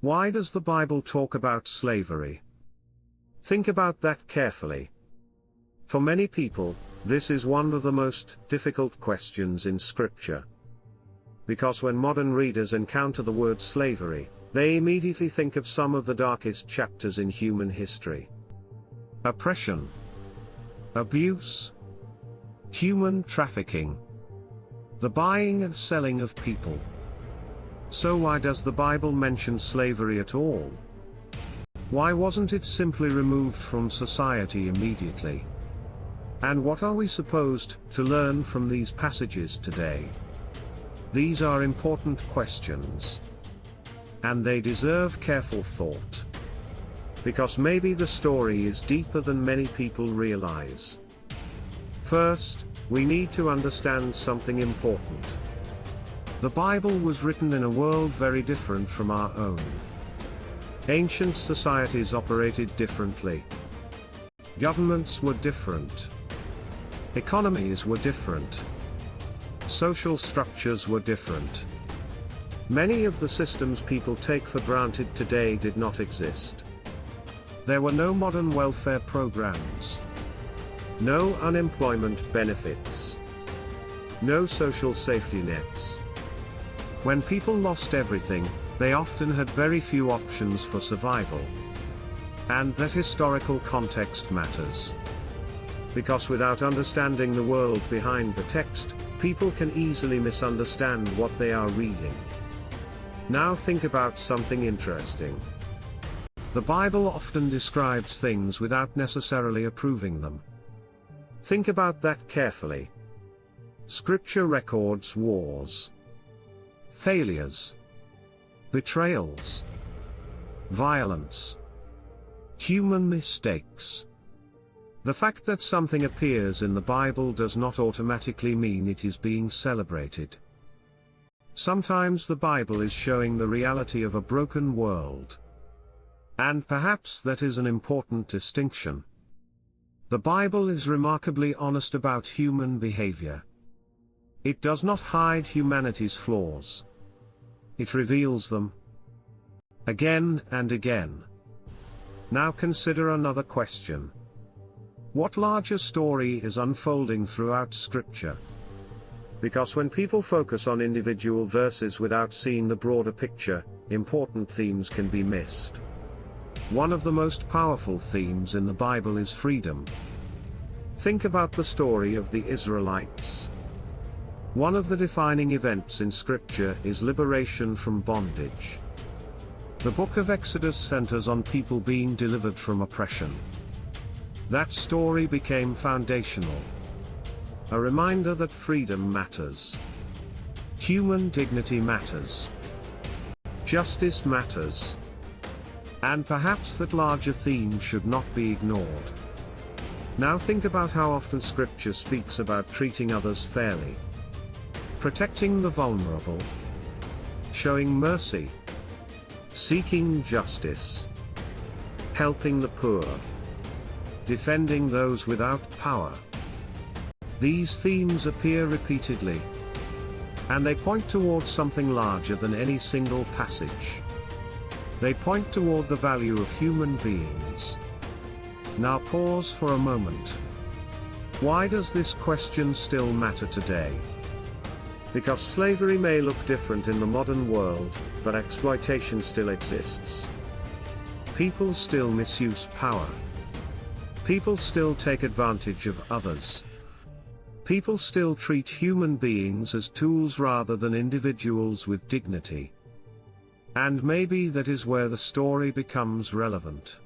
Why does the Bible talk about slavery? Think about that carefully. For many people, this is one of the most difficult questions in Scripture. Because when modern readers encounter the word slavery, they immediately think of some of the darkest chapters in human history. Oppression, abuse, human trafficking, the buying and selling of people. So why does the Bible mention slavery at all? Why wasn't it simply removed from society immediately? And what are we supposed to learn from these passages today? These are important questions. And they deserve careful thought. Because maybe the story is deeper than many people realize. First, we need to understand something important. The Bible was written in a world very different from our own. Ancient societies operated differently. Governments were different. Economies were different. Social structures were different. Many of the systems people take for granted today did not exist. There were no modern welfare programs. No unemployment benefits. No social safety nets. When people lost everything, they often had very few options for survival. And that historical context matters. Because without understanding the world behind the text, people can easily misunderstand what they are reading. Now think about something interesting. The Bible often describes things without necessarily approving them. Think about that carefully. Scripture records wars, failures, betrayals, violence, human mistakes. The fact that something appears in the Bible does not automatically mean it is being celebrated. Sometimes the Bible is showing the reality of a broken world. And perhaps that is an important distinction. The Bible is remarkably honest about human behavior. It does not hide humanity's flaws. It reveals them again and again. Now consider another question. What larger story is unfolding throughout Scripture? Because when people focus on individual verses without seeing the broader picture, important themes can be missed. One of the most powerful themes in the Bible is freedom. Think about the story of the Israelites. One of the defining events in Scripture is liberation from bondage. The book of Exodus centers on people being delivered from oppression. That story became foundational. A reminder that freedom matters. Human dignity matters. Justice matters. And perhaps that larger theme should not be ignored. Now think about how often Scripture speaks about treating others fairly. Protecting the vulnerable. Showing mercy. Seeking justice. Helping the poor. Defending those without power. These themes appear repeatedly. And they point towards something larger than any single passage. They point toward the value of human beings. Now pause for a moment. Why does this question still matter today? Because slavery may look different in the modern world, but exploitation still exists. People still misuse power. People still take advantage of others. People still treat human beings as tools rather than individuals with dignity. And maybe that is where the story becomes relevant.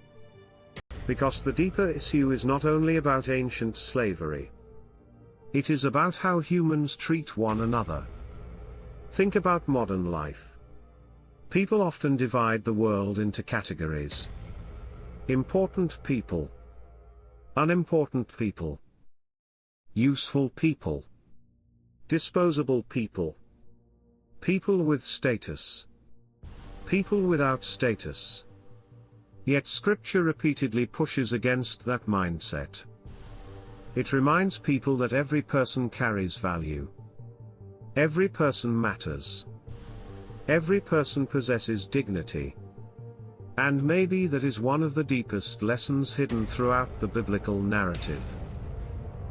Because the deeper issue is not only about ancient slavery. It is about how humans treat one another. Think about modern life. People often divide the world into categories. Important people. Unimportant people. Useful people. Disposable people. People with status. People without status. Yet Scripture repeatedly pushes against that mindset. It reminds people that every person carries value. Every person matters. Every person possesses dignity. And maybe that is one of the deepest lessons hidden throughout the biblical narrative.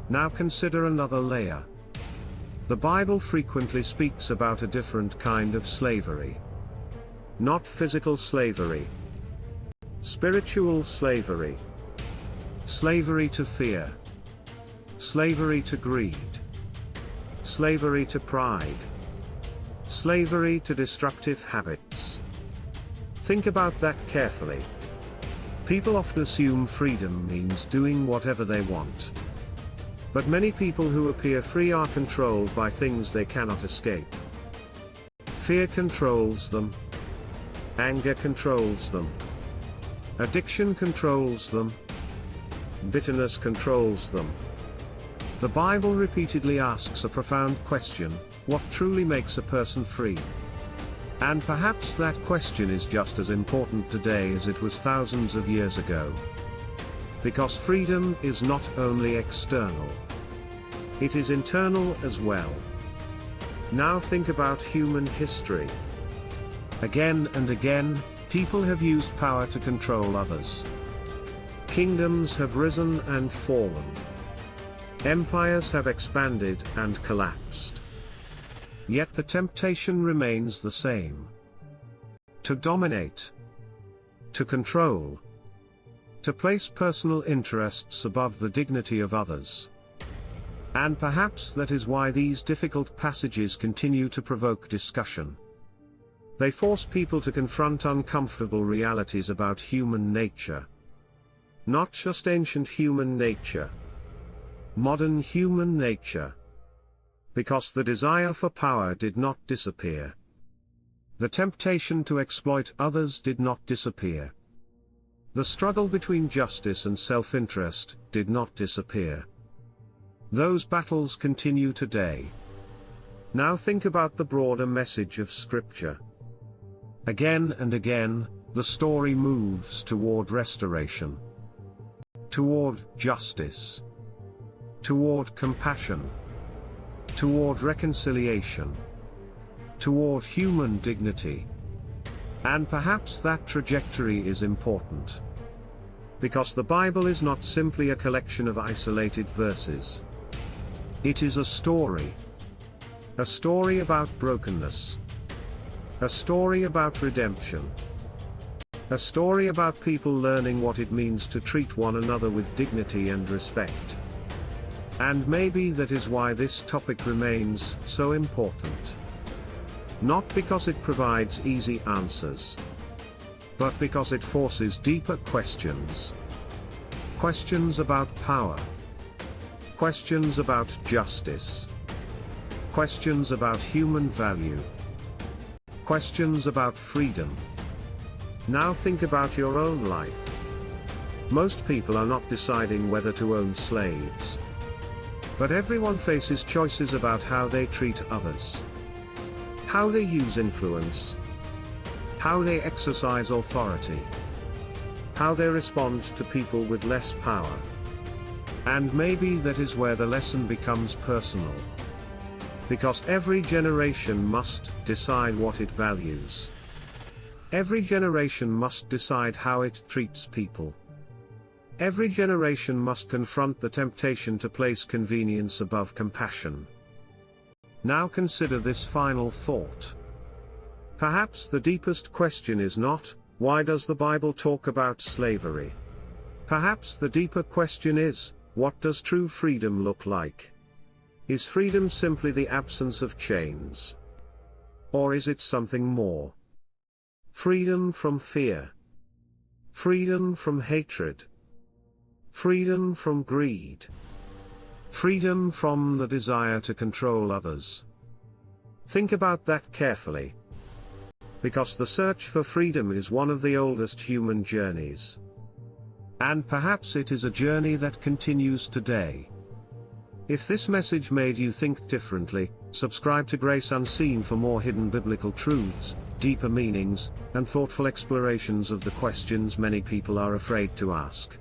Now consider another layer. The Bible frequently speaks about a different kind of slavery. Not physical slavery. Spiritual slavery. Slavery to fear. Slavery to greed. Slavery to pride. Slavery to destructive habits. Think about that carefully. People often assume freedom means doing whatever they want. But many people who appear free are controlled by things they cannot escape. Fear controls them. Anger controls them. Addiction controls them. Bitterness controls them. The Bible repeatedly asks a profound question: what truly makes a person free? And perhaps that question is just as important today as it was thousands of years ago. Because freedom is not only external. It is internal as well. Now think about human history. Again and again, people have used power to control others. Kingdoms have risen and fallen. Empires have expanded and collapsed. Yet the temptation remains the same. To dominate. To control. To place personal interests above the dignity of others. And perhaps that is why these difficult passages continue to provoke discussion. They force people to confront uncomfortable realities about human nature. Not just ancient human nature. Modern human nature. Because the desire for power did not disappear. The temptation to exploit others did not disappear. The struggle between justice and self-interest did not disappear. Those battles continue today. Now think about the broader message of Scripture. Again and again, the story moves toward restoration. Toward justice. Toward compassion. Toward reconciliation. Toward human dignity. And perhaps that trajectory is important. Because the Bible is not simply a collection of isolated verses. It is a story. A story about brokenness. A story about redemption. A story about people learning what it means to treat one another with dignity and respect. And maybe that is why this topic remains so important. Not because it provides easy answers, but because it forces deeper questions. Questions about power. Questions about justice. Questions about human value. Questions about freedom. Now think about your own life. Most people are not deciding whether to own slaves. But everyone faces choices about how they treat others. How they use influence. How they exercise authority. How they respond to people with less power. And maybe that is where the lesson becomes personal. Because every generation must decide what it values. Every generation must decide how it treats people. Every generation must confront the temptation to place convenience above compassion. Now consider this final thought. Perhaps the deepest question is not, why does the Bible talk about slavery? Perhaps the deeper question is, what does true freedom look like? Is freedom simply the absence of chains? Or is it something more? Freedom from fear. Freedom from hatred. Freedom from greed. Freedom from the desire to control others. Think about that carefully. Because the search for freedom is one of the oldest human journeys. And perhaps it is a journey that continues today. If this message made you think differently, subscribe to Grace Unseen for more hidden biblical truths, deeper meanings, and thoughtful explorations of the questions many people are afraid to ask.